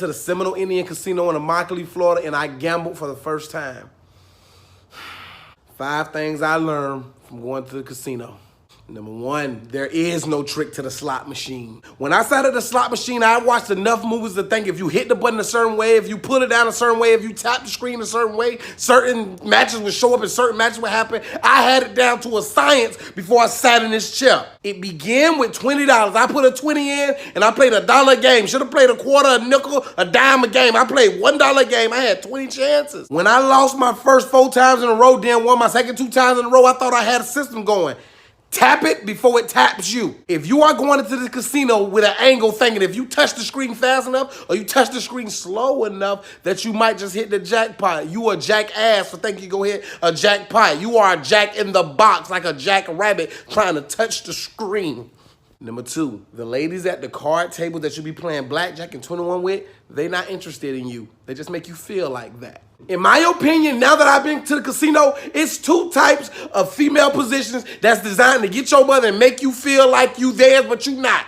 To the Seminole Indian Casino in Immokalee, Florida, and I gambled for the first time. 5 things I learned from going to the casino. Number 1, there is no trick to the slot machine. When I sat at the slot machine, I watched enough movies to think if you hit the button a certain way, if you pull it down a certain way, if you tap the screen a certain way, certain matches would show up and certain matches would happen. I had it down to a science before I sat in this chair. It began with $20. I put a 20 in and I played $1 a game. Should have played a quarter, a nickel, a dime a game. I played $1 a game. I had 20 chances. When I lost my first 4 times in a row, then won my second 2 times in a row, I thought I had a system going. Tap it before it taps you. If you are going into the casino with an angle thinking if you touch the screen fast enough or you touch the screen slow enough that you might just hit the jackpot, you a jackass for thinking you go hit a jackpot. You are a jack in the box like a jackrabbit trying to touch the screen. Number 2, the ladies at the card table that you be playing blackjack and 21 with, they not interested in you. They just make you feel like that. In my opinion, now that I've been to the casino, it's 2 types of female positions that's designed to get your mother and make you feel like you theirs, but you not.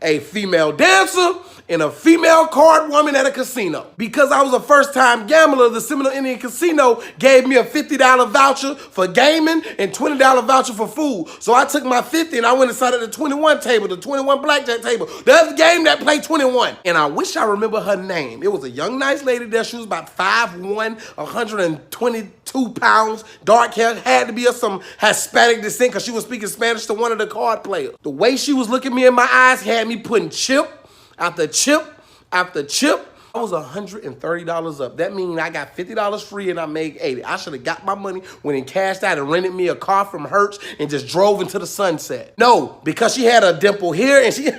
A female dancer and a female card woman at a casino. Because I was a first-time gambler, the Seminole Indian Casino gave me a $50 voucher for gaming and $20 voucher for food. So I took my 50 and I went inside of the 21 table, the 21 blackjack table, the other game that played 21. And I wish I remember her name. It was a young, nice lady there. She was about 5'1", 122 pounds, dark hair, had to be of some Hispanic descent because she was speaking Spanish to one of the card players. The way she was looking me in my eyes had me putting chip after chip after chip. I was $130 up. That means I got $50 free and I made $80. I should have got my money, went and cashed out and rented me a car from Hertz and just drove into the sunset. No, because she had a dimple here and she,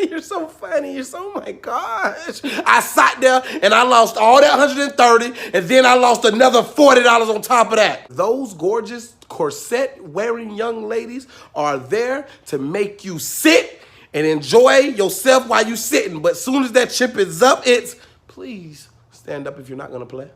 you're so funny, you're so, oh my gosh. I sat there and I lost all that 130 and then I lost another $40 on top of that. Those gorgeous corset wearing young ladies are there to make you sit and enjoy yourself while you sitting. But soon as that chip is up, it's, please stand up if you're not gonna play.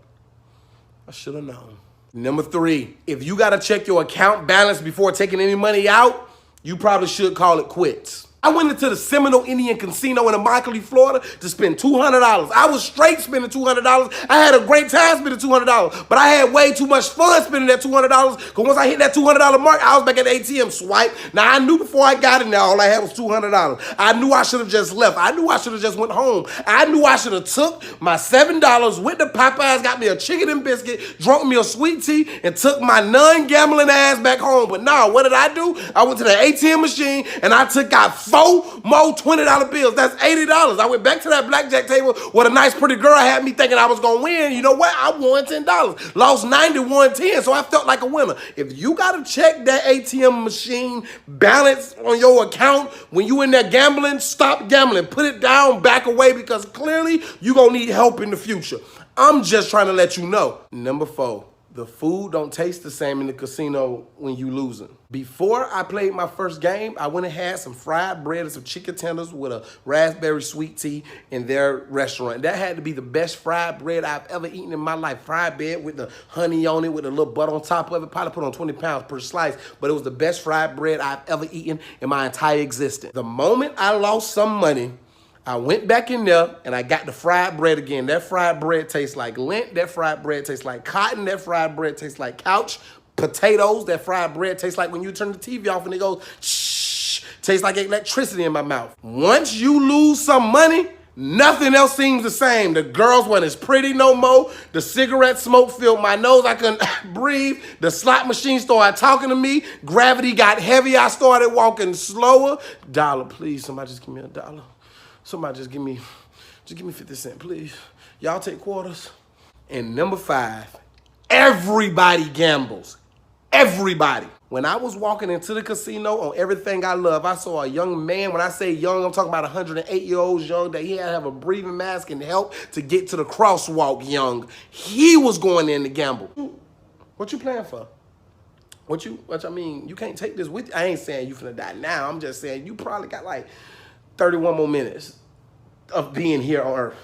I should have known. Number 3, if you gotta check your account balance before taking any money out, you probably should call it quits. I went into the Seminole Indian Casino in Immokalee, Florida to spend $200. I was straight spending $200. I had a great time spending $200, but I had way too much fun spending that $200 because once I hit that $200 mark, I was back at the ATM swipe. Now, I knew before I got in there, all I had was $200. I knew I should have just left. I knew I should have just went home. I knew I should have took my $7, went to Popeyes, got me a chicken and biscuit, drunk me a sweet tea, and took my non-gambling ass back home. But no, what did I do? I went to the ATM machine and I took out 4 more $20 bills. That's $80. I went back to that blackjack table where a nice pretty girl had me thinking I was gonna win. You know what? I won $10. Lost 90, won 10. So I felt like a winner. If you gotta check that ATM machine balance on your account when you in there gambling, stop gambling. Put it down, back away, because clearly you gonna need help in the future. I'm just trying to let you know. Number 4. The food don't taste the same in the casino when you losing. Before I played my first game, I went and had some fried bread and some chicken tenders with a raspberry sweet tea in their restaurant. That had to be the best fried bread I've ever eaten in my life. Fried bread with the honey on it, with a little butter on top of it. Probably put on 20 pounds per slice, but it was the best fried bread I've ever eaten in my entire existence. The moment I lost some money, I went back in there and I got the fried bread again. That fried bread tastes like lint. That fried bread tastes like cotton. That fried bread tastes like couch potatoes. That fried bread tastes like when you turn the TV off and it goes shh. Tastes like electricity in my mouth. Once you lose some money, nothing else seems the same. The girls weren't as pretty no more. The cigarette smoke filled my nose. I couldn't breathe. The slot machine started talking to me. Gravity got heavy. I started walking slower. $1, please. Somebody just give me $1. Somebody just give me 50 cents, please. Y'all take quarters. And number 5, everybody gambles. Everybody. When I was walking into the casino on Everything I Love, I saw a young man. When I say young, I'm talking about 108-year-olds young, that he had to have a breathing mask and help to get to the crosswalk young. He was going in to gamble. What you playing for? I mean, you can't take this with you. I ain't saying you finna die now. I'm just saying you probably got like 31 more minutes of being here on Earth.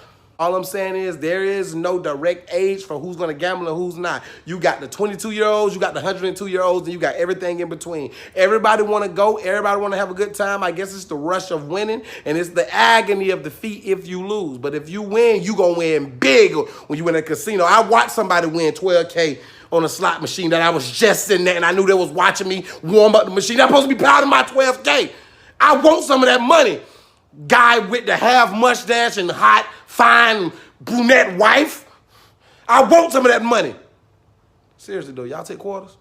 All I'm saying is there is no direct age for who's going to gamble and who's not. You got the 22-year-olds, you got the 102-year-olds, and you got everything in between. Everybody want to go. Everybody want to have a good time. I guess it's the rush of winning, and it's the agony of defeat if you lose. But if you win, you going to win big when you win a casino. I watched somebody win $12K on a slot machine that I was just sitting there, and I knew they was watching me warm up the machine. I'm supposed to be proud of my $12K. I want some of that money. Guy with the half mustache and hot, fine brunette wife. I want some of that money. Seriously though, y'all take quarters?